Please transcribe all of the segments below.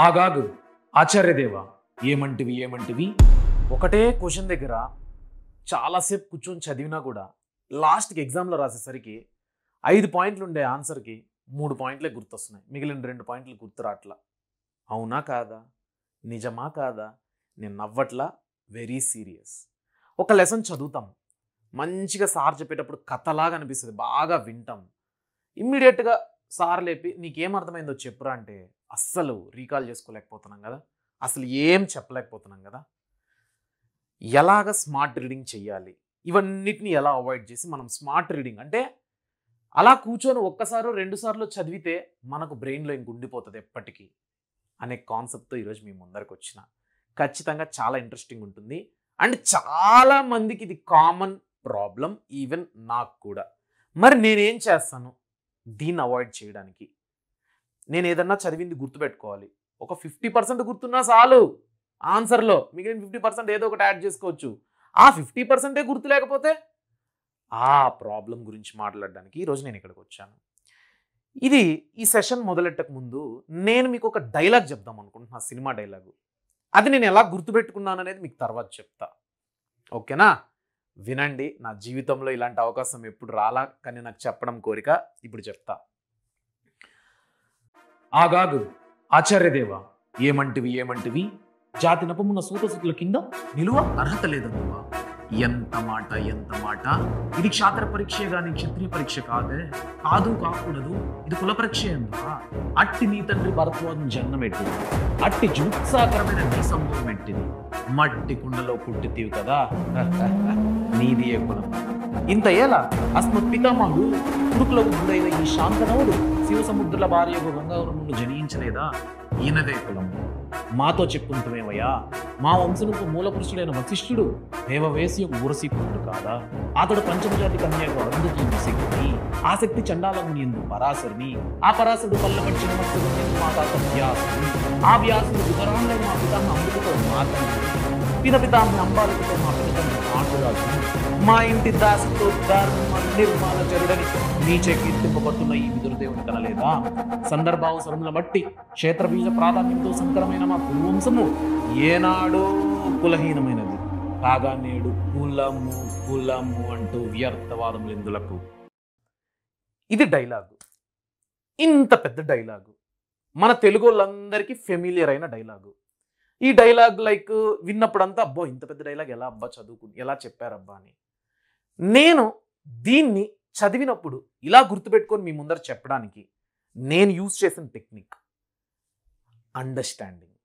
ఆగాగు ఆచార్యదేవ ఏమంటివి ఒకటే క్వశ్చన్ దగ్గర చాలాసేపు కూర్చొని చదివినా కూడా లాస్ట్కి ఎగ్జామ్లో రాసేసరికి 5 పాయింట్లు ఉండే ఆన్సర్కి 3 పాయింట్లే గుర్తొస్తున్నాయి, మిగిలిన 2 పాయింట్లు గుర్తు రాట్లా. అవునా కాదా? నిజమా కాదా? నేను నవ్వట్లా, వెరీ సీరియస్. ఒక లెసన్ చదువుతాం, మంచిగా సార్ చెప్పేటప్పుడు కథలాగా అనిపిస్తుంది, బాగా వింటాం. ఇమ్మీడియట్గా సార్ లేపి నీకేం అర్థమైందో చెప్పురా అంటే అస్సలు రీకాల్ చేసుకోలేకపోతున్నాం కదా, అసలు ఏం చెప్పలేకపోతున్నాం కదా. ఎలాగ స్మార్ట్ రీడింగ్ చెయ్యాలి, ఇవన్నిటిని ఎలా అవాయిడ్ చేసి మనం స్మార్ట్ రీడింగ్ అంటే అలా కూర్చొని ఒక్కసారో 2 సార్లు చదివితే మనకు బ్రెయిన్లో ఇంక ఉండిపోతుంది ఎప్పటికీ అనే కాన్సెప్ట్తో ఈరోజు మీ ముందరికి వచ్చిన. ఖచ్చితంగా చాలా ఇంట్రెస్టింగ్ ఉంటుంది అండ్ చాలా మందికి ఇది కామన్ ప్రాబ్లం, ఈవెన్ నాకు కూడా. మరి నేనేం చేస్తాను దీన్ని అవాయిడ్ చేయడానికి? నేను ఏదన్నా చదివింది గుర్తుపెట్టుకోవాలి, ఒక 50% గుర్తున్నా చాలు ఆన్సర్లో, మిగిలిన 50% ఏదో ఒకటి యాడ్ చేసుకోవచ్చు. ఆ 50% గుర్తు లేకపోతే ఆ ప్రాబ్లం గురించి మాట్లాడడానికి ఈరోజు నేను ఇక్కడికి వచ్చాను. ఈ సెషన్ మొదలెట్టక ముందు నేను మీకు ఒక డైలాగ్ చెప్దాం అనుకుంటున్నా, సినిమా డైలాగు. అది నేను ఎలా గుర్తుపెట్టుకున్నాను అనేది మీకు తర్వాత చెప్తా, ఓకేనా? వినండి. నా జీవితంలో ఇలాంటి అవకాశం ఎప్పుడు రాలా, కానీ నాకు చెప్పడం కోరిక, ఇప్పుడు చెప్తా. ఆగాగు ఆచార్యదేవ ఏమంటివి జాతి నపమున్న సూతసుతుల కింద నిలువ అర్హత లేదనువా. ఎంత మాట, ఇది క్షాత్ర పరీక్ష గాని క్షత్రియ పరీక్ష కాదే, కాదు కాకూడదు, ఇది కుల పరీక్ష ఎందువా. అట్టి నీ తండ్రి భరద్వాజం జన్మమెట్టింది, అట్టి జుత్సాకరమైన నీ సంభవం ఎట్టింది, మట్టి కుండలో పుట్టితీవు కదా నీది ఏ కులం. ఇంత ఏలా అస్మత్ పితామహుడు కురుకుల ఉద్దుడైన ఈ శాంతనవుడు శివ సముద్రుల భార్య గంగావరమును జనించలేదా, ఈయనదే కులం. మాతో చెప్పుకుంటుమేవయ్యా, మా వంశముకు మూల పురుషుడైన వశిష్ఠుడు దేవవేసి యొక్క ఊరసీపుత్రుడు కాదా. అతడు పంచమజాతి కన్యకు అరుంధతి శక్తిని, ఆసక్తి చండాలముని ఎందు పరాశరుని, ఆ పరాశరుడు పల్లపడిచిన మత్స్యుడు మా తాత వ్యాసుడు, ఆ వ్యాసుడు వివరాలను మా పితాన్ని అమృతతో మాట్లాడు, పితాన్ని అంబాలతో మా పితాన్ని ఆటరాజు, మా ఇంటి దాసితో నిర్మాణ చరుడని నీచే కీర్తింపబడుతున్న ఈ విదురుదేవుని కనలేదా. సందర్భావసరముల బట్టి క్షేత్రబీజ ప్రాధాన్యంతో సంకరమైన మా కులవంశము ఏనాడో కులహీనమైనది కాగా నేడు కులము అంటూ వ్యర్థవాదములు ఎందులకు. ఇది డైలాగు, ఇంత పెద్ద డైలాగు, మన తెలుగు వాళ్ళందరికీ ఫెమిలియర్ అయిన డైలాగు. ఈ డైలాగ్ లైక్ విన్నప్పుడంతా అబ్బో ఇంత పెద్ద డైలాగ్ ఎలా అబ్బా ఎలా చెప్పారబ్బా అని. నేను దీన్ని చదివినప్పుడు ఇలా గుర్తుపెట్టుకొని మీ ముందర చెప్పడానికి నేను యూజ్ చేసిన టెక్నిక్ అండర్స్టాండింగ్,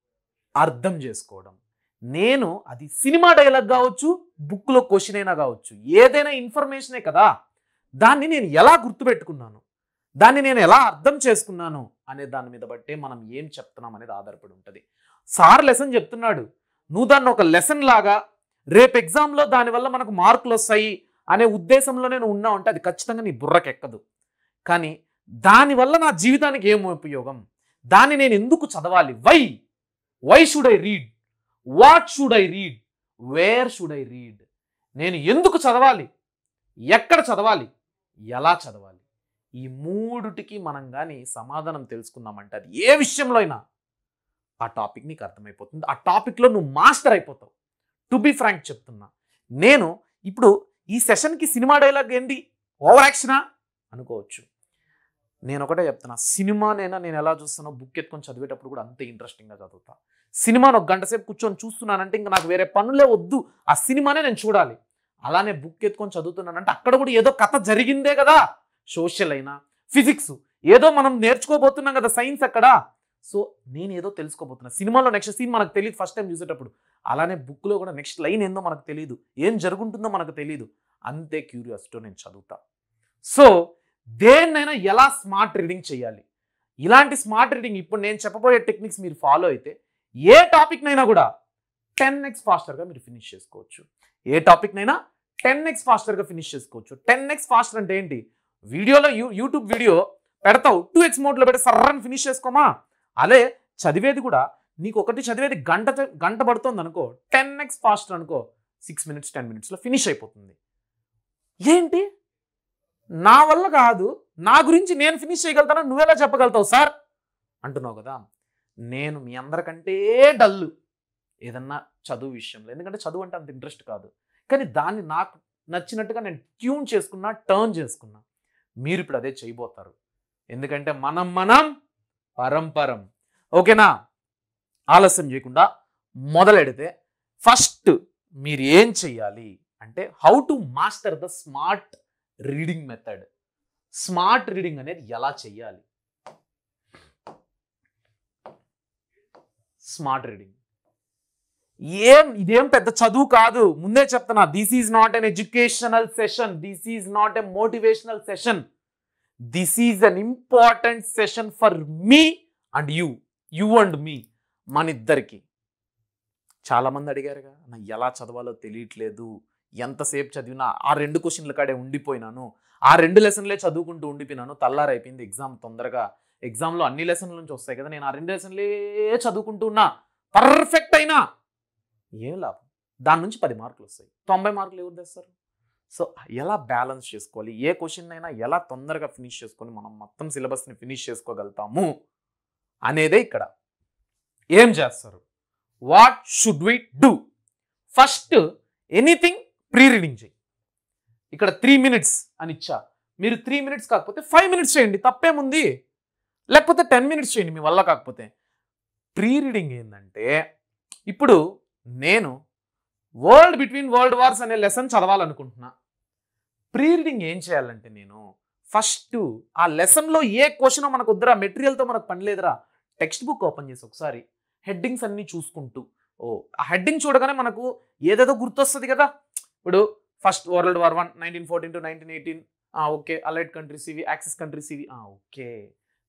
అర్థం చేసుకోవడం. నేను అది సినిమా డైలాగ్ కావచ్చు, బుక్లో క్వశ్చన్ అయినా కావచ్చు, ఏదైనా ఇన్ఫర్మేషనే కదా, దాన్ని నేను ఎలా గుర్తుపెట్టుకున్నాను, దాన్ని నేను ఎలా అర్థం చేసుకున్నాను అనే దాని మీద బట్టే మనం ఏం చెప్తున్నాం అనేది ఆధారపడి ఉంటుంది. సార్ లెసన్ చెప్తున్నాడు, నువ్వు దాన్ని ఒక లెసన్ లాగా రేపు ఎగ్జామ్లో దానివల్ల మనకు మార్కులు వస్తాయి అనే ఉద్దేశంలోనే నువ్వు ఉన్నావు అంటే అది ఖచ్చితంగా నీ బుర్రకెక్కదు. కానీ దానివల్ల నా జీవితానికి ఏం ఉపయోగం, దాన్ని నేను ఎందుకు చదవాలి, why should I read, what should I read, where should I read, నేను ఎందుకు చదవాలి, ఎక్కడ చదవాలి, ఎలా చదవాలి, ఈ మూడుటికి మనం కానీ సమాధానం తెలుసుకున్నామంటే అది ఏ విషయంలో అయినా ఆ టాపిక్ నీకు అర్థమైపోతుంది, ఆ టాపిక్లో నువ్వు మాస్టర్ అయిపోతావు. టు బి ఫ్రాంక్ చెప్తున్నా, నేను ఇప్పుడు ఈ సెషన్కి సినిమా డైలాగ్ ఏంటి, ఓవర్ యాక్షనా అనుకోవచ్చు. నేను ఒకటే చెప్తున్నా, సినిమానైనా నేను ఎలా చూస్తానో బుక్ ఎత్తుకొని చదివేటప్పుడు కూడా అంతే ఇంట్రెస్టింగ్గా చదువుతా. సినిమాను 1 గంట సేపు కూర్చొని చూస్తున్నానంటే ఇంకా నాకు వేరే పనులే వద్దు, ఆ సినిమానే నేను చూడాలి. అలానే బుక్ ఎత్తుకొని చదువుతున్నానంటే అక్కడ కూడా ఏదో కథ జరిగిందే కదా, సోషల్ అయినా ఫిజిక్స్ ఏదో మనం నేర్చుకోబోతున్నాం కదా, సైన్స్ అక్కడ. సో నేను ఏదో తెలుసుకోబోతున్నా, సినిమాలో నెక్స్ట్ సీన్ మనకు తెలియదు ఫస్ట్ టైం చూసేటప్పుడు, అలానే బుక్లో కూడా నెక్స్ట్ లైన్ ఏందో మనకు తెలియదు, ఏం జరుగుతుందో మనకు తెలియదు, అంతే క్యూరియాసిటీతో నేను చదువుతా. సో దేన్నైనా ఎలా స్మార్ట్ రీడింగ్ చేయాలి, ఇలాంటి స్మార్ట్ రీడింగ్ ఇప్పుడు నేను చెప్పబోయే టెక్నిక్స్ మీరు ఫాలో అయితే ఏ టాపిక్నైనా కూడా 10x ఫాస్టర్గా మీరు ఫినిష్ చేసుకోవచ్చు. ఏ టాపిక్నైనా 10x ఫాస్టర్గా ఫినిష్ చేసుకోవచ్చు. 10x ఫాస్టర్ అంటే ఏంటి, వీడియోలో యూట్యూబ్ వీడియో పెడతావు, 2x మోడ్లో పెడితే సర్రని ఫినిష్ చేసుకోమా, అదే చదివేది కూడా నీకు ఒకటి చదివేది గంట పడుతుంది అనుకో, 10x ఫాస్టర్ అనుకో, 6 minutes 10 minutesలో ఫినిష్ అయిపోతుంది. ఏంటి నా వల్ల కాదు, నా గురించి నేను ఫినిష్ చేయగలుగుతాను, నువ్వెలా చెప్పగలుగుతావు సార్ అంటున్నావు కదా. నేను మీ అందరికంటే డల్లు ఏదన్నా చదువు విషయంలో, ఎందుకంటే చదువు అంటే అంత ఇంట్రెస్ట్ కాదు, కానీ దాన్ని నాకు నచ్చినట్టుగా నేను ట్యూన్ చేసుకున్నా, టర్న్ చేసుకున్నా. మీరు ఇప్పుడు అదే చేయబోతారు, ఎందుకంటే మనం పరంపరం. ఓకేనా? ఆలస్యం చేయకుండా మొదలెడితే ఫస్ట్ మీరు ఏం చెయ్యాలి అంటే how to master the smart reading method. Smart reading అనేది ఎలా చెయ్యాలి? స్మార్ట్ రీడింగ్ ఇదేం పెద్ద చదువు కాదు, ముందే చెప్తున్నా. This is not an educational session, this is not a motivational session, this is an important session for me and you and me, మన ఇద్దరికి. చాలా మంది అడిగారుగా, నా ఎలా చదవాలో తెలియట్లేదు, ఎంతసేపు చదివినా ఆ 2 క్వశ్చన్ల కాడే ఉండిపోయినాను, ఆ 2 లెసన్లే చదువుకుంటూ ఉండిపోయినాను, తల్లారైపోయింది, ఎగ్జామ్ తొందరగా, ఎగ్జామ్లో అన్ని లెసన్ల నుంచి వస్తాయి కదా, నేను ఆ 2 లెసన్లే చదువుకుంటూ ఉన్నా, పర్ఫెక్ట్ అయినా ఏం లాభం? దాని నుంచి 10 మార్కులు వస్తాయి, 90 మార్కులు ఎవరు తెస్తారు? సో ఎలా బ్యాలెన్స్ చేసుకోవాలి, ఏ క్వశ్చన్ అయినా ఎలా తొందరగా ఫినిష్ చేసుకొని మనం మొత్తం సిలబస్ని ఫినిష్ చేసుకోగలుగుతాము అనేదే ఇక్కడ. ఏం చేస్తారు? What should we do? First anything pre reading చేయి. ఇక్కడ 3 minutes అని ఇచ్చా, మీరు 3 minutes కాకపోతే 5 minutes చేయండి, తప్పేముంది? లేకపోతే 10 minutes చేయండి మీ వల్ల కాకపోతే. ప్రీ రీడింగ్ ఏంటంటే, ఇప్పుడు నేను వరల్డ్ బిట్వీన్ వరల్డ్ వార్స్ అనే లెసన్ చదవాలనుకుంటున్నా. ప్రీ రీడింగ్ ఏం చేయాలంటే, నేను ఫస్ట్ ఆ లెసన్లో ఏ క్వశ్చన్ మనకు వద్దురా, మెటీరియల్తో మనకు పని లేదురా, టెక్స్ట్ బుక్ ఓపెన్ చేసి ఒకసారి హెడ్డింగ్స్ అన్నీ చూసుకుంటూ, ఆ హెడ్డింగ్ చూడగానే మనకు ఏదేదో గుర్తొస్తుంది కదా. ఇప్పుడు first world war 1 1914 to 1918, okay, allied countries ఇవి, యాక్సిస్ కంట్రీస్ ఇవి, ఓకే,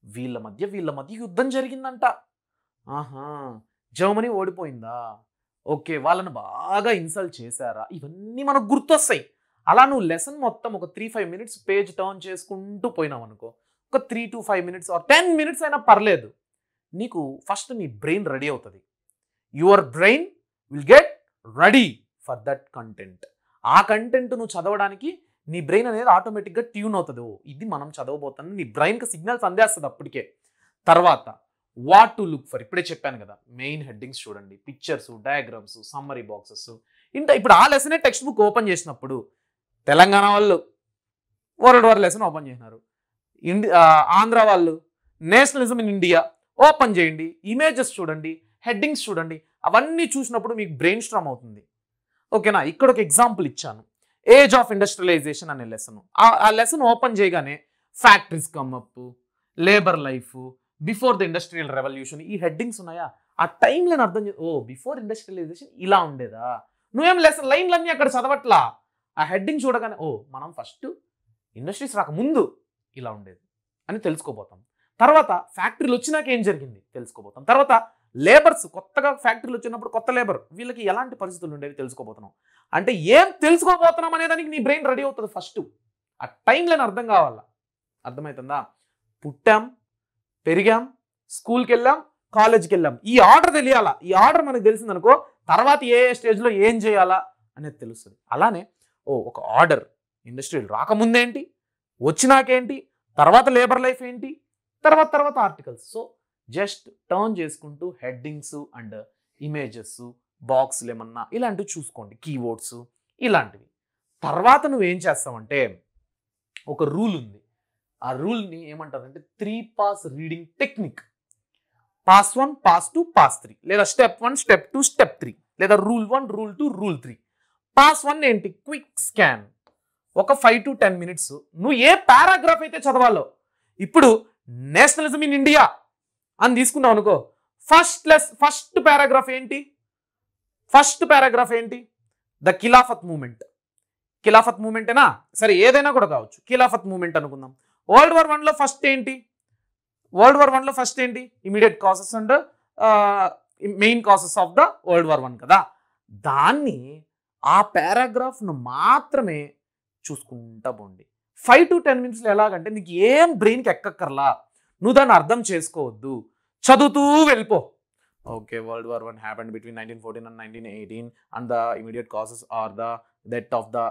వీళ్ళ మధ్య యుద్ధం జరిగిందంట, ఆహా, జర్మనీ ఓడిపోయిందా, ఓకే, వాళ్ళని బాగా ఇన్సల్ట్ చేశారా, ఇవన్నీ మనకు గుర్తొస్తాయి. అలా నువ్వు లెసన్ మొత్తం ఒక 3-5 minutes పేజ్ టర్న్ చేసుకుంటూ పోయినావు అనుకో, ఒక 3 to 5 minutes ఆర్ 10 minutes అయినా పర్లేదు, నీకు ఫస్ట్ నీ బ్రెయిన్ రెడీ అవుతుంది. Your brain will get ready for that content. ఆ కంటెంట్ నువ్వు చదవడానికి నీ బ్రెయిన్ అనేది ఆటోమేటిక్గా ట్యూన్ అవుతుంది. ఇది మనం చదవబోతాను, నీ బ్రెయిన్కి సిగ్నల్స్ అందేస్తుంది అప్పటికే. తర్వాత వాట్ టు లుక్ ఫర్, ఇప్పుడే చెప్పాను కదా, మెయిన్ హెడ్డింగ్స్ చూడండి, పిక్చర్స్, డయాగ్రామ్స్, సమ్మరీ బాక్సెస్. ఇప్పుడు ఆ లెసనే టెక్స్ట్ బుక్ ఓపెన్ చేసినప్పుడు తెలంగాణ వాళ్ళు వరల్డ్ వార్ లెసన్ ఓపెన్ చేసినారు, ఆంధ్ర వాళ్ళు నేషనలిజం ఇన్ ఇండియా ఓపెన్ చేయండి, ఇమేజెస్ చూడండి, హెడ్డింగ్స్ చూడండి, అవన్నీ చూసినప్పుడు మీకు బ్రెయిన్ స్ట్రామ్ అవుతుంది. ఓకేనా? ఇక్కడ ఒక ఎగ్జాంపుల్ ఇచ్చాను, ఏజ్ ఆఫ్ ఇండస్ట్రియలైజేషన్ అనే లెసన్. ఆ లెసన్ ఓపెన్ చేయగానే factories come up, labour life, before the industrial revolution, ఈ హెడ్డింగ్స్ ఉన్నాయా, ఆ టైంలో అర్థం బిఫోర్ ఇండస్ట్రియలైజేషన్ ఇలా ఉండేదా, నువ్వేం లెసన్ లైన్లన్నీ అక్కడ చదవట్లా, ఆ హెడ్డింగ్ చూడగానే మనం ఫస్ట్ ఇండస్ట్రీస్ రాకముందు ఇలా ఉండేది అని తెలుసుకోబోతాం. తర్వాత ఫ్యాక్టరీలు వచ్చినాక ఏం జరిగింది తెలుసుకోబోతాం. తర్వాత లేబర్స్ కొత్తగా ఫ్యాక్టరీలు వచ్చినప్పుడు కొత్త లేబర్, వీళ్ళకి ఎలాంటి పరిస్థితులు ఉండేవి తెలుసుకోబోతున్నాం. అంటే ఏం తెలుసుకోబోతున్నాం అనేదానికి నీ బ్రెయిన్ రెడీ అవుతుంది ఫస్ట్. ఆ టైంలో అర్థం కావాలా, అర్థమవుతుందా? పుట్టాం, పెరిగాం, స్కూల్కి వెళ్ళాం, కాలేజ్కి వెళ్ళాం, ఈ ఆర్డర్ తెలియాలా. ఈ ఆర్డర్ మనకు తెలిసిందనుకో, తర్వాత ఏ స్టేజ్లో ఏం చేయాలా అనేది తెలుస్తుంది. అలానే ఒక ఆర్డర్, ఇండస్ట్రియల్ రాకముందేంటి, వచ్చినాకేంటి, తర్వాత లేబర్ లైఫ్ ఏంటి, తర్వాత ఆర్టికల్స్. సో జస్ట్ టర్న్ చేసుకుంటూ హెడ్డింగ్స్ అండ్ ఇమేజెస్, బాక్స్లు ఏమన్నా ఇలాంటివి చూసుకోండి, కీవర్డ్స్ ఇలాంటివి. తర్వాత నువ్వేం చేస్తావంటే, ఒక రూల్ ఉంది, ఆ రూల్ని ఏమంటారంటే 3 pass reading technique. Pass 1, pass 2, pass 3, లేదా స్టెప్ 1, స్టెప్ 2, స్టెప్ 3, లేదా రూల్ 1, రూల్ 2, రూల్ 3. పాస్ 1 ఏంటి? క్విక్ స్కాన్, ఒక 5 to 10 minutes నువ్వు ఏ పారాగ్రాఫ్ అయితే చదవాలో. ఇప్పుడు నేషనలిజం ఇన్ ఇండియా అని తీసుకున్నావు అనుకో, ఫస్ట్ పారాగ్రాఫ్ ఏంటి? The Khilafat movement. ఖిలాఫత్ మూమెంటేనా? సరే, ఏదైనా కూడా కావచ్చు, ఖిలాఫత్ మూమెంట్ అనుకుందాం. వరల్డ్ వార్ 1లో ఫస్ట్ ఏంటి? Immediate causes and main causes of the world war 1 కదా. దాన్ని ఆ పారాగ్రాఫ్ను మాత్రమే చూసుకుంటా పోండి. 5 to 10 minutes ఎలాగంటే నీకు ఏం బ్రెయిన్కి ఎక్కక్కర్లా, నువ్వు దాన్ని అర్థం చేసుకోవద్దు, చదువుతూ వెళ్ళిపో. Okay, world war 1 happened between 1914 and 1918 and the immediate causes are the death of the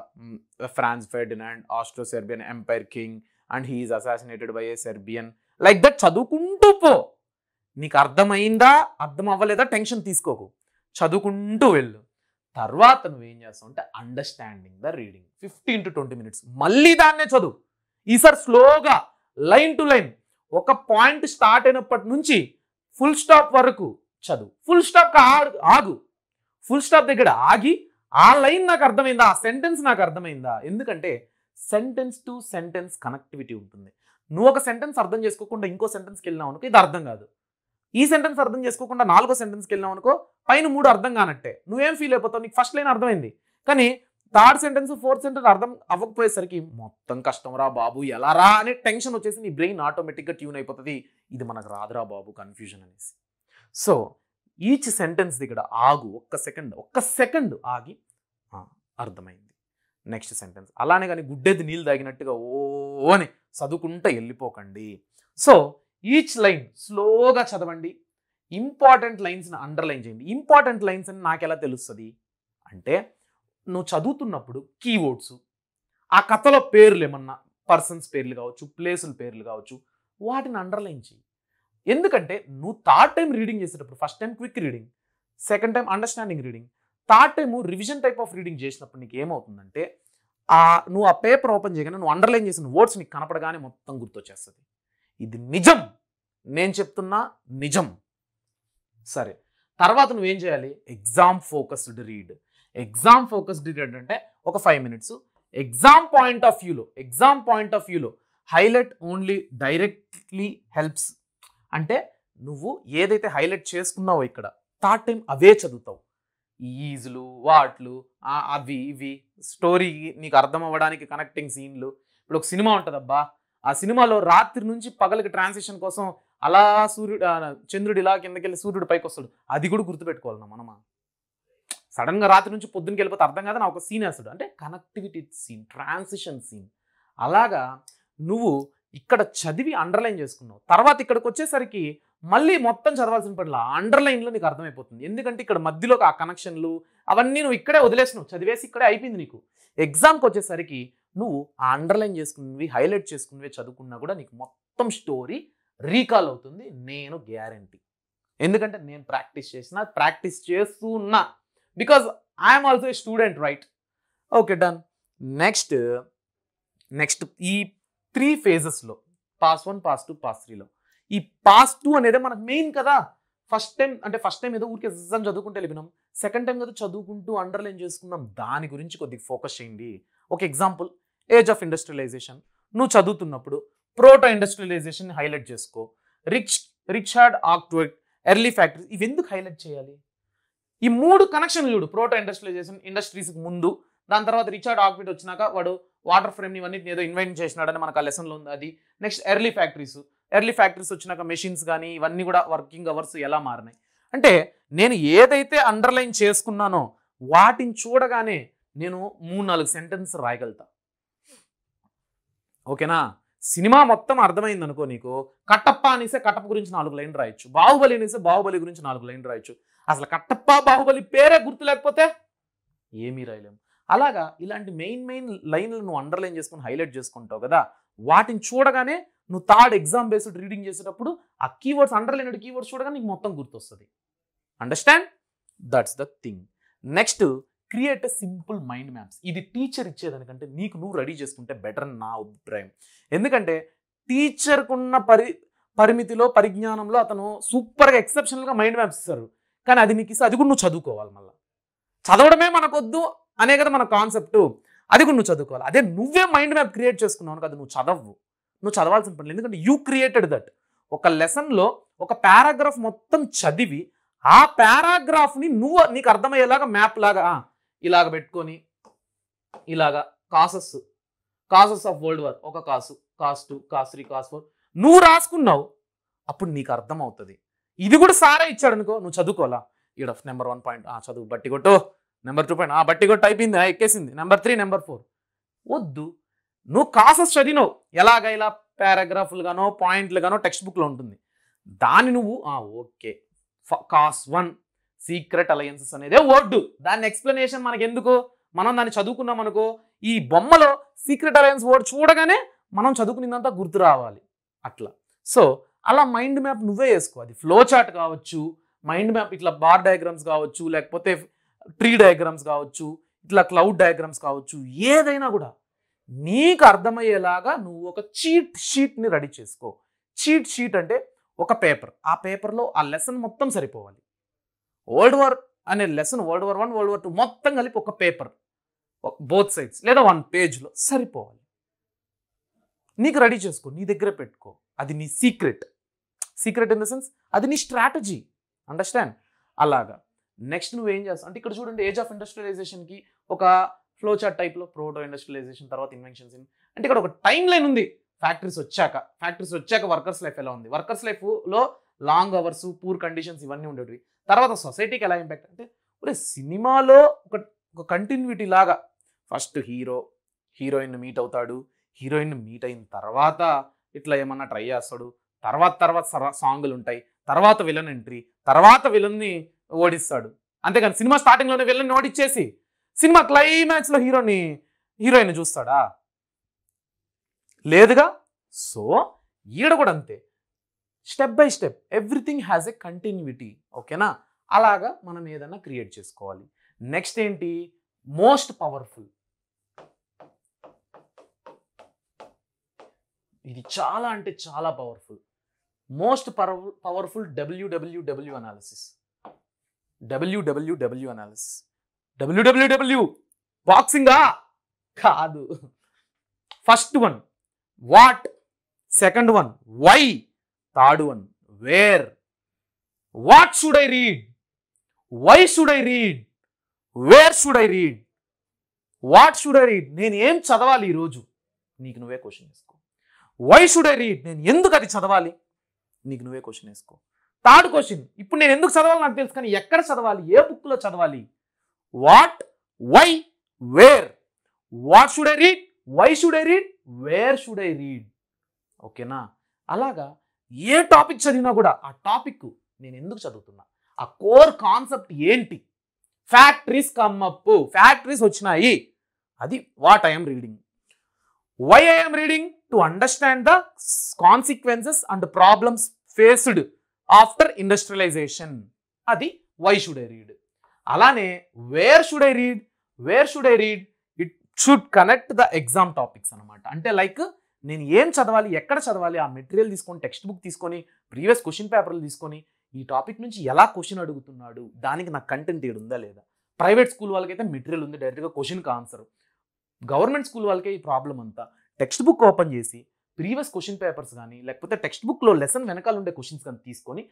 Franz Ferdinand, Austro-Serbian Empire king, and he is assassinated by a Serbian. Like that చదువుకుంటూ పో. నీకు అర్థమైందా అర్థం అవ్వలేదా టెన్షన్ తీసుకోకు, చదువుకుంటూ వెళ్ళు. తర్వాత నువ్వేం చేస్తావు అంటే understanding the reading 15 to 20 minutes మళ్ళీ దాన్నే చదువు. ఈసారి స్లోగా లైన్ టు లైన్ ఒక పాయింట్ స్టార్ట్ అయినప్పటి నుంచి ఫుల్ స్టాప్ వరకు చదువు. ఫుల్ స్టాప్ ఆగు, ఫుల్ స్టాప్ దగ్గర ఆగి ఆ లైన్ నాకు అర్థమైందా, ఆ సెంటెన్స్ నాకు అర్థమైందా. ఎందుకంటే సెంటెన్స్ టు సెంటెన్స్ కనెక్టివిటీ ఉంటుంది. నువ్వు ఒక సెంటెన్స్ అర్థం చేసుకోకుండా ఇంకో సెంటెన్స్కి వెళ్ళినావు అనుకో ఇది అర్థం కాదు. ఈ సెంటెన్స్ అర్థం చేసుకోకుండా 4వ సెంటెన్స్కి వెళ్ళినావు అనుకో పైన 3 అర్థం కానట్టే. నువ్వేం ఫీల్ అయిపోతావు, నీకు ఫస్ట్ లైన్ అర్థమైంది కానీ 3rd సెంటెన్స్ 4th సెంటెన్స్ అర్థం అవ్వకపోయేసరికి మొత్తం కష్టం రా బాబు ఎలా రా అనే టెన్షన్ వచ్చేసి నీ బ్రెయిన్ ఆటోమేటిక్గా ట్యూన్ అయిపోతుంది, ఇది మనకు రాదురా బాబు కన్ఫ్యూజన్ అనేసి. సో ఈచ్ సెంటెన్స్ దగ్గర ఆగు, ఒక్క సెకండ్ ఆగి అర్థమైంది నెక్స్ట్ సెంటెన్స్. అలానే కానీ గుడ్డెది నీళ్ళు తాగినట్టుగా ఓ అని చదువుకుంటూ వెళ్ళిపోకండి. సో ఈచ్ లైన్ స్లోగా చదవండి, ఇంపార్టెంట్ లైన్స్ని అండర్లైన్ చేయండి. ఇంపార్టెంట్ లైన్స్ అని నాకు ఎలా తెలుస్తుంది అంటే నువ్వు చదువుతున్నప్పుడు కీవర్డ్స్, ఆ కథలో పేర్లు ఏమన్నా పర్సన్స్ పేర్లు కావచ్చు, ప్లేసుల పేర్లు కావచ్చు, వాటిని అండర్లైన్ చేయి. ఎందుకంటే నువ్వు 3rd టైం రీడింగ్ చేసేటప్పుడు first time quick reading, second time understanding reading, 3rd time revision type of reading చేసినప్పుడు నీకు ఏమవుతుందంటే నువ్వు ఆ పేపర్ ఓపెన్ చేయగానే నువ్వు అండర్లైన్ చేసిన వర్డ్స్ నీకు కనపడగానే మొత్తం గుర్తొచ్చేస్తుంది. ఇది నిజం, నేను చెప్తున్నా నిజం. సరే, తర్వాత నువ్వేం చేయాలి, exam focused read. Exam focused read అంటే ఒక 5 minutes ఎగ్జామ్ పాయింట్ ఆఫ్ వ్యూలో హైలైట్ ఓన్లీ డైరెక్ట్లీ హెల్ప్స్. అంటే నువ్వు ఏదైతే హైలైట్ చేసుకున్నావో ఇక్కడ 3rd టైం అవే చదువుతావు. ఈజులు వాట్లు అవి ఇవి స్టోరీ నీకు అర్థం అవ్వడానికి కనెక్టింగ్ సీన్లు. ఇప్పుడు ఒక సినిమా ఉంటుంది అబ్బా, ఆ సినిమాలో రాత్రి నుంచి పగలకి ట్రాన్సిషన్ కోసం అలా చంద్రుడు ఇలా కిందకెళ్ళి సూర్యుడు పైకి వస్తాడు, అది కూడా గుర్తుపెట్టుకోవాలి మనమా. సడన్గా రాత్రి నుంచి పొద్దునకి వెళ్ళిపోతే అర్థం కాదు, నా ఒక సీన్ వేస్తాడు అంటే కనెక్టివిటీ సీన్, ట్రాన్సిషన్ సీన్. అలాగా నువ్వు ఇక్కడ చదివి అండర్లైన్ చేసుకున్నావు, తర్వాత ఇక్కడికి వచ్చేసరికి మళ్ళీ మొత్తం చదవాల్సిన పట్ల అండర్లైన్లో నీకు అర్థమైపోతుంది. ఎందుకంటే ఇక్కడ మధ్యలో ఆ కనెక్షన్లు అవన్నీ నువ్వు ఇక్కడే వదిలేసినావు, చదివేసి ఇక్కడే అయిపోయింది నీకు. ఎగ్జామ్కి వచ్చేసరికి నువ్వు ఆ అండర్లైన్ చేసుకున్నవి హైలైట్ చేసుకున్నవి చదువుకున్నా కూడా నీకు మొత్తం స్టోరీ రీకాల్ అవుతుంది, నేను గ్యారంటీ. ఎందుకంటే నేను ప్రాక్టీస్ చేస్తున్నా, because I'm also a student, right? Okay, done. Next ఈ 3 phases పాస్ 1, పాస్ 2, పాస్ 3లో ఈ పాస్ 2 అనేది మనకు మెయిన్ కదా. ఫస్ట్ టైం ఏదో ఊరికే ఎగ్జామ్ చదువుకుంటే వెళ్ళిపోయినాం, సెకండ్ టైం కదా చదువుకుంటూ అండర్లైన్ చేసుకున్నాం, దాని గురించి కొద్దిగా ఫోకస్ చేయండి. ఒక ఎగ్జాంపుల్, ఏజ్ ఆఫ్ ఇండస్ట్రియలైజేషన్. నువ్వు చదువుతున్నప్పుడు ప్రోటో ఇండస్ట్రియలైజేషన్ హైలైట్ చేసుకో, రిచర్డ్ ఆర్క్ట్వైట్, ఎర్లీ ఫ్యాక్టరీస్. ఇవి ఎందుకు హైలైట్ చేయాలి? ఈ 3 కనెక్షన్లు చూడు. ప్రోటో ఇండస్ట్రియలైజేషన్ ఇండస్ట్రీస్కి ముందు, దాని తర్వాత రిచర్డ్ ఆర్క్ట్వైట్ వచ్చినాక వాడు వాటర్ ఫ్రేమ్ని ఇవన్నీ ఏదో ఇన్వెంట్ చేసినాడని మనకు ఆ లెసన్లో ఉంది అది. నెక్స్ట్ ఎర్లీ ఫ్యాక్టరీస్ వచ్చినాక మెషిన్స్ కానీ ఇవన్నీ కూడా వర్కింగ్ అవర్స్ ఎలా మారినాయి. అంటే నేను ఏదైతే అండర్లైన్ చేసుకున్నానో వాటిని చూడగానే నేను 3-4 సెంటెన్స్ రాయగలుగుతా. ఓకేనా? సినిమా మొత్తం అర్థమైంది అనుకో నీకు, కట్టప్ప అనేసే కట్టప్ప గురించి 4 లైన్లు రాయొచ్చు, బాహుబలి అనేసే బాహుబలి గురించి 4 లైన్లు రాయొచ్చు. అసలు కట్టప్ప బాహుబలి పేరే గుర్తు లేకపోతే ఏమీ రాయలేము. అలాగా ఇలాంటి మెయిన్ లైన్లు నువ్వు అండర్లైన్ చేసుకుని హైలైట్ చేసుకుంటావు కదా, వాటిని చూడగానే నువ్వు 3rd ఎగ్జామ్ బేస్డ్ రీడింగ్ చేసేటప్పుడు ఆ కీవర్డ్స్, అండర్లైన్డ్ కీవర్డ్స్ చూడగానే నీకు మొత్తం గుర్తొస్తుంది. Understand? That's the thing. Next, create a simple mind maps. ఇది టీచర్ ఇచ్చేదానికంటే నీకు నువ్వు రెడీ చేసుకుంటే బెటర్ అని నా అభిప్రాయం. ఎందుకంటే టీచర్కున్న పరిమితిలో పరిజ్ఞానంలో అతను సూపర్గా ఎక్సెప్షనల్గా మైండ్ మ్యాప్స్ ఇస్తారు, కానీ అది నీకు ఇస్తే అది కూడా నువ్వు చదువుకోవాలి. మళ్ళీ చదవడమే మనకొద్దు అనే కదా మన కాన్సెప్ట్, అది కూడా నువ్వు చదువుకోవాలి. అదే నువ్వే మైండ్ మ్యాప్ క్రియేట్ చేసుకున్నావు కదా, నువ్వు చదవాల్సిన పని. ఎందుకంటే యూ క్రియేటెడ్ దట్. ఒక లెసన్లో ఒక పారాగ్రాఫ్ మొత్తం చదివి ఆ పారాగ్రాఫ్ని నీకు అర్థమయ్యేలాగా మ్యాప్ లాగా ఇలాగ పెట్టుకొని ఇలాగా కాసెస్ ఆఫ్ వరల్డ్ వార్, ఒక కాసు, కాస్ 2, కాస్ 3, కాస్ 4 నువ్వు రాసుకున్నావు, అప్పుడు నీకు అర్థం అవుతుంది. ఇది కూడా సారే ఇచ్చాడు అనుకో, నువ్వు చదువుకోవాలా. ఇక్కడ నెంబర్ 1 పాయింట్ చదువు, బట్టి కొట్టు. నెంబర్ 2 పాయింట్ బట్టి కొట్టు, అయిపోయింది, ఎక్కేసింది. నెంబర్ 3, నెంబర్ 4 వద్దు. నువ్వు కాసెస్ చదివినావు, ఎలాగ ఇలా పారాగ్రాఫ్లు గానో పాయింట్లు గానో టెక్స్ట్ బుక్లో ఉంటుంది. దాన్ని నువ్వు ఓకే కాస్ 1 సీక్రెట్ అలయన్సెస్ అనేదే వర్డ్, దాని ఎక్స్ప్లెనేషన్ మనకి ఎందుకు, మనం దాన్ని చదువుకున్నాం అనుకో, ఈ బొమ్మలో సీక్రెట్ అలయన్స్ వర్డ్ చూడగానే మనం చదువుకునేదంతా గుర్తు రావాలి అట్లా. సో అలా మైండ్ మ్యాప్ నువ్వే వేసుకో. అది ఫ్లో చార్ట్ కావచ్చు, మైండ్ మ్యాప్ ఇట్లా బార్ డయాగ్రామ్స్ కావచ్చు, లేకపోతే ట్రీ డయాగ్రామ్స్ కావచ్చు, ఇట్లా క్లౌడ్ డయాగ్రామ్స్ కావచ్చు, ఏదైనా కూడా నీకు అర్థమయ్యేలాగా నువ్వు ఒక చీట్ షీట్ని రెడీ చేసుకో. చీట్ షీట్ అంటే ఒక పేపర్, ఆ పేపర్లో ఆ లెసన్ మొత్తం సరిపోవాలి. వరల్డ్ వార్ అనే lesson, world war 1, world war 2 మొత్తం కలిపి ఒక పేపర్, బోత్ సైడ్స్ లేదా 1 పేజ్లో సరిపోవాలి. నీకు రెడీ చేసుకో, నీ దగ్గర పెట్టుకో. అది నీ secret. Secret in the sense అది నీ స్ట్రాటజీ. అండర్స్టాండ్? అలాగా నెక్స్ట్ నువ్వేం చేస్తావు అంటే ఇక్కడ చూడండి, ఏజ్ ఆఫ్ ఇండస్ట్రియలైజేషన్కి ఒక ఫ్లో చార్ట్ టైప్లో ప్రోటో ఇండస్ట్రియలైజేషన్, తర్వాత ఇన్వెన్షన్స్. అంటే ఇక్కడ ఒక టైం లైన్ ఉంది. ఫ్యాక్టరీస్ వచ్చాక వర్కర్స్ లైఫ్ ఎలా ఉంది, వర్కర్స్ లైఫ్లో లాంగ్ అవర్స్, పూర్ కండిషన్స్ ఇవన్నీ ఉండేవి. తర్వాత సొసైటీకి ఎలా ఇంపాక్ట్ అంటే ఒరే సినిమాలో ఒక కంటిన్యూటీ లాగా ఫస్ట్ హీరోయిన్ మీట్ అవుతాడు, హీరోయిన్ మీట్ అయిన తర్వాత ఇట్లా ఏమన్నా ట్రై చేస్తాడు, తర్వాత సాంగులు ఉంటాయి, తర్వాత విలన్ ఎంట్రీ, తర్వాత విలన్ని ఓడిస్తాడు. అంతేగాని సినిమా స్టార్టింగ్లోనే విలన్ని ఓడిచ్చేసి సినిమా క్లైమాక్స్లో హీరోయిన్ చూస్తాడా? లేదుగా. సో ఈడ కూడా అంతే, step by step everything has a continuity. ఓకేనా? అలాగా మనం ఏదైనా క్రియేట్ చేసుకోవాలి. నెక్స్ట్ ఏంటి, మోస్ట్ పవర్ఫుల్. ఇది చాలా అంటే చాలా powerful. Most powerful WWW analysis. WWW analysis. WWW బాక్సింగా కాదు. First one what, second one why, third one where. What should I read, why should I read, where should I read. What should I read, నేను ఏం చదవాలి ఈరోజు, నీకు నువ్వే question వేసుకో. Why should I read, నేను ఎందుకు అది చదవాలి, నీకు నువ్వే క్వశ్చన్ వేసుకో. థర్డ్ క్వశ్చన్, ఇప్పుడు నేను ఎందుకు చదవాలి నాకు తెలుసు, కానీ ఎక్కడ చదవాలి, ఏ బుక్లో చదవాలి. What, why, where. What should I read, why should I read, where should I read. ఓకేనా? అలాగా ఏ టాపిక్ చదివినా కూడా ఆ టాపిక్ నేను ఎందుకు చదువుతున్నా, ఆ కోర్ కాన్సెప్ట్ ఏంటి. ఫ్యాక్టరీస్ కమ్మప్పు, ఫ్యాక్టరీస్ వచ్చినాయి, అది what I'm reading. Why I'm reading, to understand the consequences and problems faced after industrialisation, అది వై షుడ్ ఐ రీడ్. అలానే where should I read, where should I read, it should connect the exam topics అనమాట. అంటే like నేను ఏం చదవాలి, ఎక్కడ చదవాలి, ఆ మెటీరియల్ తీసుకొని, టెక్స్ట్ బుక్ తీసుకొని, ప్రీవియస్ క్వశ్చన్ పేపర్లు తీసుకొని, ఈ టాపిక్ నుంచి ఎలా క్వశ్చన్ అడుగుతున్నాడు, దానికి నాకు కంటెంట్ ఏడు ఉందా లేదా. ప్రైవేట్ స్కూల్ వాళ్ళకైతే మెటీరియల్ ఉంది, డైరెక్ట్గా క్వశ్చన్కి ఆన్సర్. గవర్నమెంట్ స్కూల్ వాళ్ళకే ఈ ప్రాబ్లం అంతా. టెక్స్ట్ బుక్ ఓపెన్ చేసి ప్రీవియస్ క్వశ్చన్ పేపర్స్ కానీ, లేకపోతే టెక్స్ట్ బుక్లో లెసన్ వెనకాల ఉండే క్వశ్చన్స్ కానీ తీసుకొని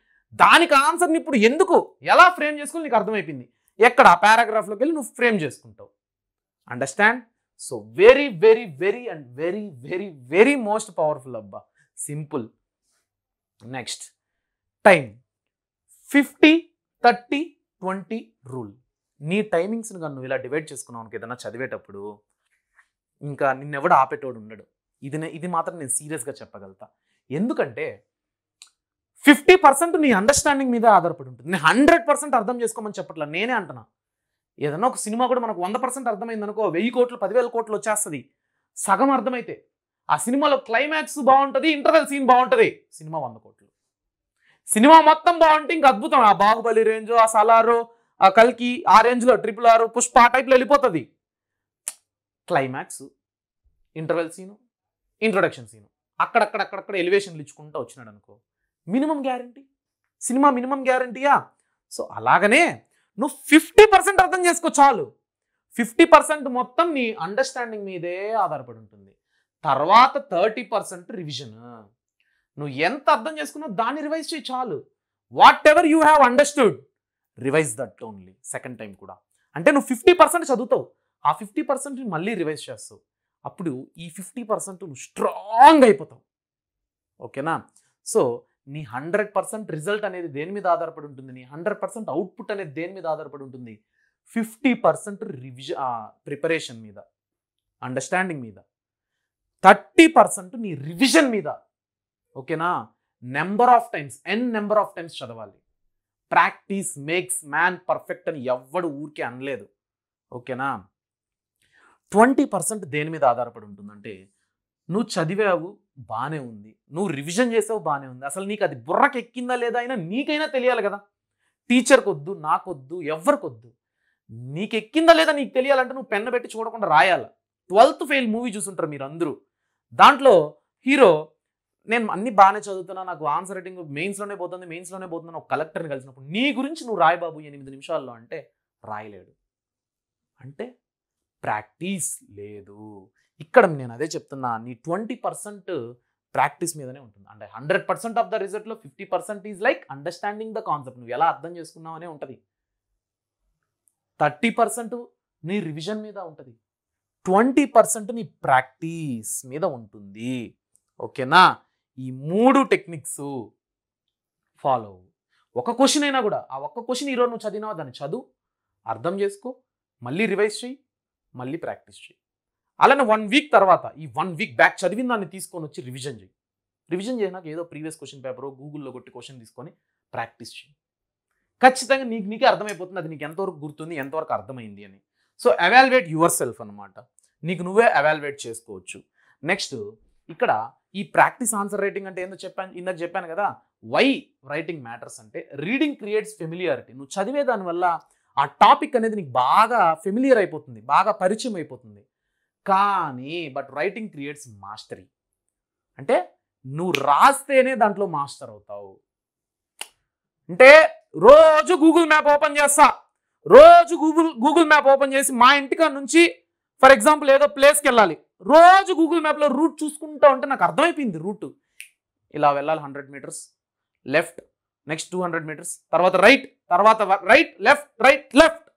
దానికి ఆన్సర్ని ఇప్పుడు ఎందుకు ఎలా ఫ్రేమ్ చేసుకుని నీకు అర్థమైపోయింది. ఎక్కడ ఆ పారాగ్రాఫ్లోకి వెళ్ళి నువ్వు ఫ్రేమ్ చేసుకుంటావు. Understand? So very very very and very very very most powerful అబ్బా. సింపుల్. Next time. 50-30-20 రూల్. నీ టైమింగ్స్ని కానీ నువ్వు ఇలా డివైడ్ చేసుకున్నావు ఏదైనా చదివేటప్పుడు ఇంకా నిన్నెవడు ఆపేటోడు ఉండడు. ఇది మాత్రం నేను సీరియస్గా చెప్పగలుగుతా. ఎందుకంటే 50% నీ అండర్స్టాండింగ్ మీద ఆధారపడి ఉంటుంది. నేను 100% అర్థం చేసుకోమని చెప్పట్లా, నేనే అంటున్నా. ఏదన్నా ఒక సినిమా కూడా మనకు 100% అర్థమైంది అనుకో, 1000 కోట్లు 10,000 కోట్లు వచ్చేస్తుంది. సగం అర్థమైతే ఆ సినిమాలో క్లైమాక్స్ బాగుంటుంది, ఇంటర్వెల్ సీన్ బాగుంటుంది, సినిమా 100 కోట్లు. సినిమా మొత్తం బాగుంటే ఇంక అద్భుతం. ఆ బాహుబలి రేంజ్, ఆ సలారు, ఆ కల్కి, ఆ రేంజ్లో RRR, పుష్ప ఆ టైప్లో వెళ్ళిపోతుంది. Climax, interval scene, introduction scene, అక్కడక్కడ ఎలివేషన్లు ఇచ్చుకుంటూ వచ్చినాడు అనుకో, మినిమం గ్యారంటీ. సినిమా మినిమం గ్యారంటీయా? సో అలాగనే నువ్వు 50% అర్థం చేసుకో చాలు. 50% మొత్తం నీ అండర్స్టాండింగ్ మీదే ఆధారపడి ఉంటుంది. తర్వాత 30% రివిజన్. నువ్వు ఎంత అర్థం చేసుకున్నావు దాన్ని రివైజ్ చేయి చాలు. What ever you have understood, revise that only. Second time కూడా. అంటే నువ్వు 50% చదువుతావు, ఆ 50% మళ్ళీ రివైజ్ చేస్తావు. అప్పుడు ఈ 50% నువ్వు స్ట్రాంగ్ అయిపోతావు. ఓకేనా? సో నీ 100% రిజల్ట్ అనేది దేని మీద ఆధారపడి ఉంటుంది, నీ 100% అవుట్పుట్ అనేది దేని మీద ఆధారపడి ఉంటుంది, 50% ప్రిపరేషన్ మీద, అండర్స్టాండింగ్ మీద, 30% నీ రివిజన్ మీద. ఓకేనా? నెంబర్ ఆఫ్ టైమ్స్ చదవాలి. ప్రాక్టీస్ మేక్స్ మ్యాన్ పర్ఫెక్ట్ అని ఎవ్వడు ఊరికే అనలేదు. ఓకేనా? 20% దేని మీద ఆధారపడి ఉంటుందంటే నువ్వు చదివావు బాగానే ఉంది, నువ్వు రివిజన్ చేసావు బాగానే ఉంది, అసలు నీకు అది బుర్రకి ఎక్కిందా లేదా అయినా నీకైనా తెలియాలి కదా. టీచర్కి వద్దు, నాకొద్దు, ఎవరికొద్దు. నీకు ఎక్కిందా లేదా నీకు తెలియాలంటే నువ్వు పెన్ను పెట్టి చూడకుండా రాయాలి. 12th ఫెయిల్ మూవీ చూసుంటారు మీరు అందరూ. దాంట్లో హీరో నేను అన్ని బాగానే చదువుతున్నా, నాకు ఆన్సర్ రైటింగ్ మెయిన్స్లోనే పోతుంది ఒక కలెక్టర్ని కలిసినప్పుడు నీ గురించి నువ్వు రాయి బాబు 8 నిమిషాల్లో అంటే రాయలేడు. అంటే ప్రాక్టీస్ లేదు. ఇక్కడ నేను అదే చెప్తున్నా, నీ 20% ప్రాక్టీస్ మీదనే ఉంటుంది. అంటే 100% ఆఫ్ ద రిజల్ట్లో 50% is like understanding the concept, నువ్వు ఎలా అర్థం చేసుకున్నావు అనే ఉంటుంది. 30% నీ రివిజన్ మీద ఉంటుంది, 20% నీ ప్రాక్టీస్ మీద ఉంటుంది. ఓకేనా? ఈ 3 టెక్నిక్స్ ఫాలో. ఒక క్వశ్చన్ అయినా కూడా, ఆ ఒక్క క్వశ్చన్ ఈరోజు నువ్వు చదివినావు, దాన్ని చదువు, అర్థం చేసుకో, మళ్ళీ రివైజ్ చేయి, మళ్ళీ ప్రాక్టీస్ చేయి. అలానే 1 వీక్ తర్వాత ఈ 1 వీక్ బ్యాక్ చదివిన దాన్ని తీసుకొని వచ్చి రివిజన్ చేయి. రివిజన్ చేయనాక ఏదో ప్రీవియస్ క్వశ్చన్ పేపర్ గూగుల్లో కొట్టి క్వశ్చన్ తీసుకొని ప్రాక్టీస్ చేయి. ఖచ్చితంగా నీకే అర్థమైపోతుంది అది నీకు ఎంతవరకు గుర్తుంది, ఎంతవరకు అర్థమైంది అని. సో ఎవాల్యుయేట్ యువర్ సెల్ఫ్ అనమాట. నీకు నువ్వే ఎవాల్యుయేట్ చేసుకోవచ్చు. నెక్స్ట్ ఇక్కడ ఈ ప్రాక్టీస్ ఆన్సర్ రైటింగ్ అంటే ఏందో ఇందాక చెప్పాను కదా. వై రైటింగ్ మ్యాటర్స్ అంటే రీడింగ్ క్రియేట్స్ ఫెమిలియారిటీ. నువ్వు చదివే దానివల్ల ఆ టాపిక్ అనేది నీకు బాగా ఫెమిలియర్ అయిపోతుంది, బాగా పరిచయం అయిపోతుంది. కానీ రైటింగ్ క్రియేట్స్ మాస్టరీ. అంటే నువ్వు రాస్తేనే దాంట్లో మాస్టర్ అవుతావు. అంటే రోజు గూగుల్ మ్యాప్ ఓపెన్ చేస్తా, రోజు గూగుల్ మ్యాప్ ఓపెన్ చేసి మా ఇంటికా నుంచి ఫర్ ఎగ్జాంపుల్ ఏదో ప్లేస్కి వెళ్ళాలి, రోజు గూగుల్ మ్యాప్లో రూట్ చూసుకుంటా ఉంటే నాకు అర్థమైపోయింది రూట్. ఇలా వెళ్ళాలి 100 మీటర్స్ లెఫ్ట్, నెక్స్ట్ 200 మీటర్స్, తర్వాత రైట్, తర్వాత రైట్ లెఫ్ట్,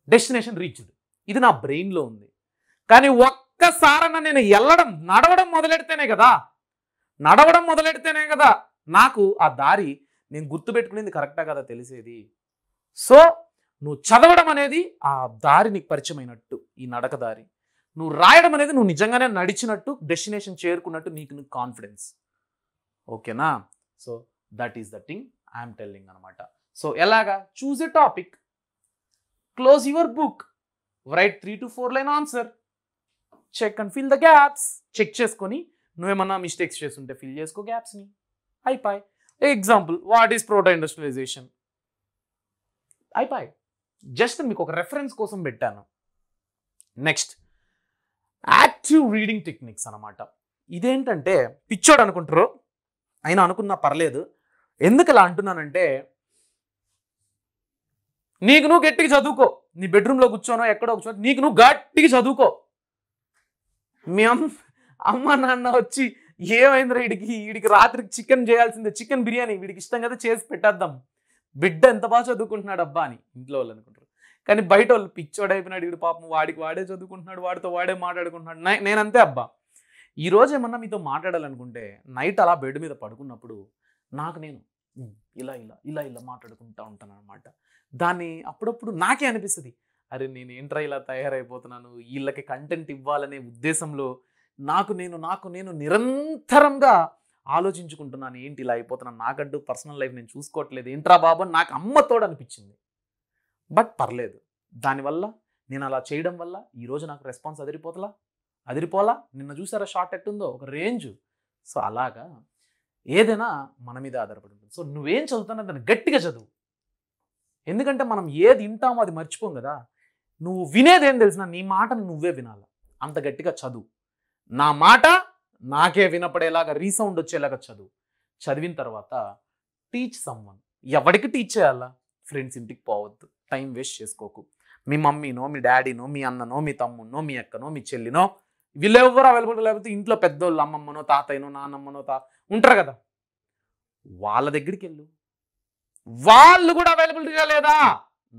డెస్టినేషన్ రీచ్డ్. ఇది నా బ్రెయిన్లో ఉంది. కానీ ఒక్కసారన్నా నేను నడవడం మొదలెడితేనే కదా నాకు ఆ దారి నేను గుర్తుపెట్టుకునేది కరెక్టా కదా తెలిసేది. సో నువ్వు చదవడం అనేది ఆ దారి నీకు పరిచయం అయినట్టు, ఈ నడక దారి. నువ్వు రాయడం అనేది నువ్వు నిజంగానే నడిచినట్టు, డెస్టినేషన్ చేరుకున్నట్టు నీకు కాన్ఫిడెన్స్. ఓకేనా? So that is the thing I'm telling అనమాట. సో ఎలాగా? Choose a topic, close your book, write 3 to 4 line answer, check and fill the gaps. Check చేసుకొని నువ్వేమన్నా మిస్టేక్స్ చేస్తుంటే ఫిల్ చేసుకో గ్యాప్స్ని. అయిపోయి. Example, what is proto industrialisation, అయిపోయి. జస్ట్ మీకు ఒక రెఫరెన్స్ కోసం పెట్టాను. నెక్స్ట్ యాక్టివ్ రీడింగ్ టెక్నిక్స్ అనమాట. ఇదేంటంటే పిచ్చోడు అనుకుంటారు, అయినా అనుకున్నా పర్లేదు. ఎందుకు ఇలా అంటున్నానంటే, నీకు నువ్వు గట్టిగా చదువుకో, నీ బెడ్రూమ్లో కూర్చోనో ఎక్కడో కూర్చో, నీకు నువ్వు గట్టిగా చదువుకో. మీ అమ్మ నాన్న వచ్చి ఏమైందిరా వీడికి రాత్రికి చికెన్ చేయాల్సిందే, చికెన్ బిర్యానీ వీడికి ఇష్టం కదా చేసి పెట్టేద్దాం, బిడ్డ ఎంత బాగా చదువుకుంటున్నాడు అబ్బా అని ఇంట్లో వాళ్ళు అనుకుంటారు. కానీ బయట వాళ్ళు పిచ్చోడు అయిపోయినాడు, వీడు పాపం వాడికి వాడే చదువుకుంటున్నాడు, వాడితో వాడే మాట్లాడుకుంటున్నాడు. నేనంతే అబ్బా. ఈరోజు ఏమన్నా మీతో మాట్లాడాలనుకుంటే నైట్ అలా బెడ్ మీద పడుకున్నప్పుడు నేను ఇలా మాట్లాడుకుంటూ ఉంటాను అనమాట. దాన్ని అప్పుడప్పుడు నాకే అనిపిస్తుంది, అరే నేను ఏంట్రా ఇలా తయారైపోతున్నాను, వీళ్ళకి కంటెంట్ ఇవ్వాలనే ఉద్దేశంలో నాకు నేను నిరంతరంగా ఆలోచించుకుంటున్నాను, ఏంటి ఇలా అయిపోతున్నాను, నాకంటూ పర్సనల్ లైఫ్ నేను చూసుకోవట్లేదు, ఏంట్రా బాబు నాకు అమ్మతోడు అనిపించింది. బట్ పర్లేదు, దానివల్ల నేను అలా చేయడం వల్ల ఈరోజు నాకు రెస్పాన్స్ అదిరిపోలా. నిన్న చూసారా షార్ట్ ఎట్టుందో, ఒక రేంజ్. సో అలాగా ఏదైనా మన మీద ఆధారపడి ఉంటుంది. సో నువ్వేం చదువుతున్నా దాన్ని గట్టిగా చదువు. ఎందుకంటే మనం ఏది వింటామో అది మర్చిపోం కదా. నువ్వు వినేదేం తెలిసినా నీ మాటను నువ్వే వినాలి, అంత గట్టిగా చదువు. నా మాట నాకే వినపడేలాగా రీసౌండ్ వచ్చేలాగా చదివిన తర్వాత టీచ్ సమ్వన్. ఎవరికి టీచ్ చేయాలా? ఫ్రెండ్స్ ఇంటికి పోవద్దు, టైం వేస్ట్ చేసుకోకు. మీ మమ్మీనో, మీ డాడీనో, మీ అన్ననో, మీ తమ్ముడినో, మీ అక్కనో, మీ చెల్లినో, వీళ్ళెవ్వరు అవైలబుల్ లేకపోతే ఇంట్లో పెద్దోళ్ళు అమ్మమ్మనో, తాతయ్యనో, నాన్నమ్మనో ఉంటారు కదా, వాళ్ళ దగ్గరికి వెళ్ళు. వాళ్ళు కూడా అవైలబిలిటీగా లేదా?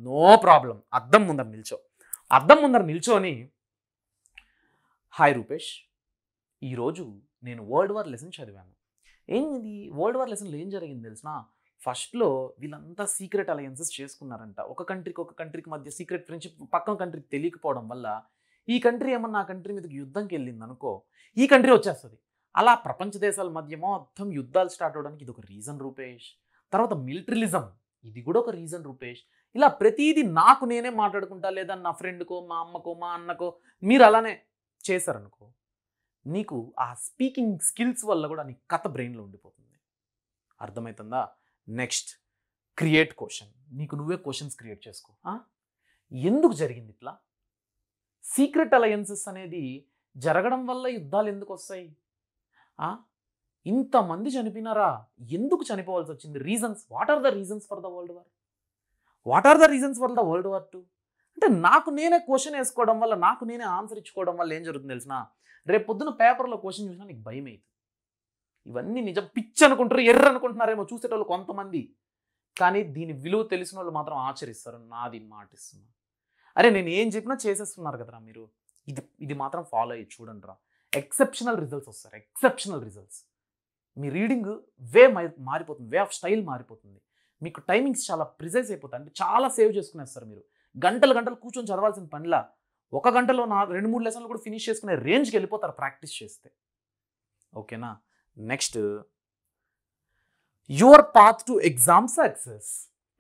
No problem. అద్దం ముందర నిల్చోని, హాయ్ రూపేష్, ఈరోజు నేను వరల్డ్ వార్ లెసన్ చదివాను. ఏంది వరల్డ్ వార్ లెసన్లో ఏం జరిగింది తెలిసిన? ఫస్ట్లో వీళ్ళంతా సీక్రెట్ అలయన్సెస్ చేసుకున్నారంట. ఒక కంట్రీకి మధ్య సీక్రెట్ ఫ్రెండ్షిప్ పక్కన కంట్రీకి తెలియకపోవడం వల్ల ఈ కంట్రీ ఏమన్నా ఆ కంట్రీ మీదకి యుద్ధంకి వెళ్ళింది అనుకో, ఈ కంట్రీ వచ్చేస్తుంది. అలా ప్రపంచ దేశాల మధ్య మొత్తం యుద్ధాలు స్టార్ట్ అవడానికి ఇది ఒక రీజన్ రూపేష్. తర్వాత మిలిటరిలిజం, ఇది కూడా ఒక రీజన్ రూపేష్. ఇలా ప్రతిదీ నాకు నేనే మాట్లాడుకుంటా, లేదా నా ఫ్రెండ్కో, మా అమ్మకో, మా అన్నకో మీరు అలానే చేశారనుకో, నీకు ఆ స్పీకింగ్ స్కిల్స్ వల్ల కూడా నీ కథ బ్రెయిన్లో ఉండిపోతుంది. అర్థమవుతుందా? Next, create question. నీకు నువ్వే క్వశ్చన్స్ క్రియేట్ చేసుకో. ఎందుకు జరిగింది ఇట్లా? సీక్రెట్ అలయన్సెస్ అనేది జరగడం వల్ల యుద్ధాలు ఎందుకు వస్తాయి? ఇంతమంది చనిపోయినారా? ఎందుకు చనిపోవాల్సి వచ్చింది? Reasons, what are the reasons for the world war? What are the reasons for the world war 2? అంటే నాకు నేనే క్వశ్చన్ వేసుకోవడం వల్ల, నాకు నేనే ఆన్సర్ ఇచ్చుకోవడం వల్ల ఏం జరుగుతుంది తెలిసిన? రేపు పొద్దున పేపర్లో క్వశ్చన్ చూసినా నీకు భయం అవుతుంది. ఇవన్నీ నిజం పిచ్చి అనుకుంటారు, ఎర్ర అనుకుంటున్నారేమో చూసేటోళ్ళు కొంతమంది, కానీ దీని విలువ తెలిసిన వాళ్ళు మాత్రం ఆచరిస్తారు. నాది మాటిస్తున్నా. అరే నేను ఏం చెప్పినా చేసేస్తున్నారు కదరా మీరు. ఇది మాత్రం ఫాలో అయ్యి చూడండి రా, ఎక్సెప్షనల్ రిజల్ట్స్ వస్తారు. Exceptional results. మీ రీడింగ్ మారిపోతుంది, వే ఆఫ్ స్టైల్ మారిపోతుంది. మీకు టైమింగ్స్ చాలా ప్రిసైజ్ అయిపోతాయి. అంటే చాలా సేవ్ చేసుకునేస్తారు మీరు. గంటలు కూర్చొని చదవాల్సిన పనిలా 1 గంటలో 2-3 లెసన్లు కూడా ఫినిష్ చేసుకునే రేంజ్కి వెళ్ళిపోతారు ప్రాక్టీస్ చేస్తే. ఓకేనా? Next, your path to exam success,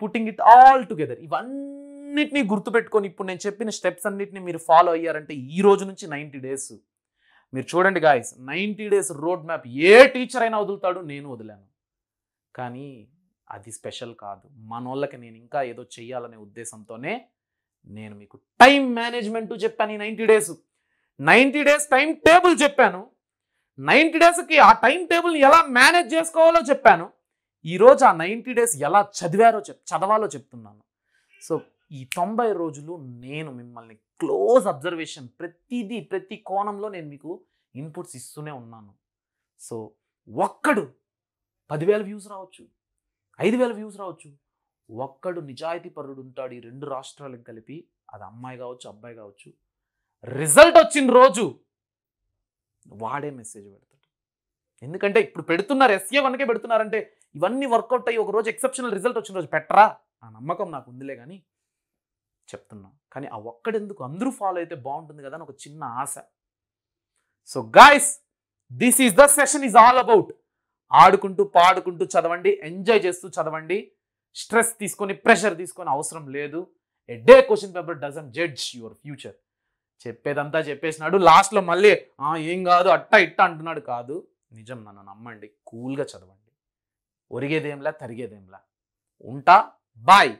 putting it all together. ఇవన్నిటినీ గుర్తుపెట్టుకొని ఇప్పుడు నేను చెప్పిన స్టెప్స్ అన్నిటిని మీరు ఫాలో అయ్యారంటే ఈ రోజు నుంచి 90 డేస్ మీరు చూడండి గాయస్. 90 డేస్ రోడ్ మ్యాప్ ఏ టీచర్ అయినా వదులుతాడు, నేను వదిలాను. కానీ అది స్పెషల్ కాదు. మనోళ్ళకి నేను ఇంకా ఏదో చెయ్యాలనే ఉద్దేశంతోనే నేను మీకు టైం మేనేజ్మెంట్ చెప్పాను. ఈ 90 డేస్ టైం టేబుల్ చెప్పాను. 90 డేస్కి ఆ టైం టేబుల్ని ఎలా మేనేజ్ చేసుకోవాలో చెప్పాను. ఈరోజు ఆ 90 డేస్ ఎలా చదవాలో చెప్తున్నాను. సో ఈ 90 రోజులు నేను మిమ్మల్ని క్లోజ్ అబ్జర్వేషన్, ప్రతి కోణంలో నేను మీకు ఇన్పుట్స్ ఇస్తూనే ఉన్నాను. సో ఒక్కడు 10,000 వ్యూస్ రావచ్చు, 5,000 వ్యూస్ రావచ్చు. ఒక్కడు నిజాయితీ పరుడు ఉంటాడు ఈ 2 రాష్ట్రాలకు కలిపి, అది అమ్మాయి కావచ్చు అబ్బాయి కావచ్చు. రిజల్ట్ వచ్చిన రోజు వాడే మెసేజ్ పెడతాడు. ఎందుకంటే ఇప్పుడు పెడుతున్నారు, SA1కే పెడుతున్నారంటే ఇవన్నీ వర్కౌట్ అయ్యి ఒకరోజు ఎక్సెప్షనల్ రిజల్ట్ వచ్చిన రోజు పెట్టరా, ఆ నమ్మకం నాకు ఉందిలే కానీ చెప్తున్నా. కానీ ఆ ఒక్కడెందుకు అందరూ ఫాలో అయితే బాగుంటుంది కదా అని ఒక చిన్న ఆశ. So guys, this is the session is all about ఆడుకుంటూ పాడుకుంటూ చదవండి, ఎంజాయ్ చేస్తూ చదవండి. స్ట్రెస్ తీసుకొని, ప్రెషర్ తీసుకొని అవసరం లేదు. A day question paper doesn't judge your future. చెప్పేదంతా చెప్పేసినాడు, లాస్ట్లో మళ్ళీ ఏం కాదు అట్ట ఇట్ట అంటున్నాడు. కాదు, నిజం, నన్ను నమ్మండి. కూల్గా చదవండి. ఒరిగేదేంలా, తరిగేదేంలా. ఉంటా. బాయ్.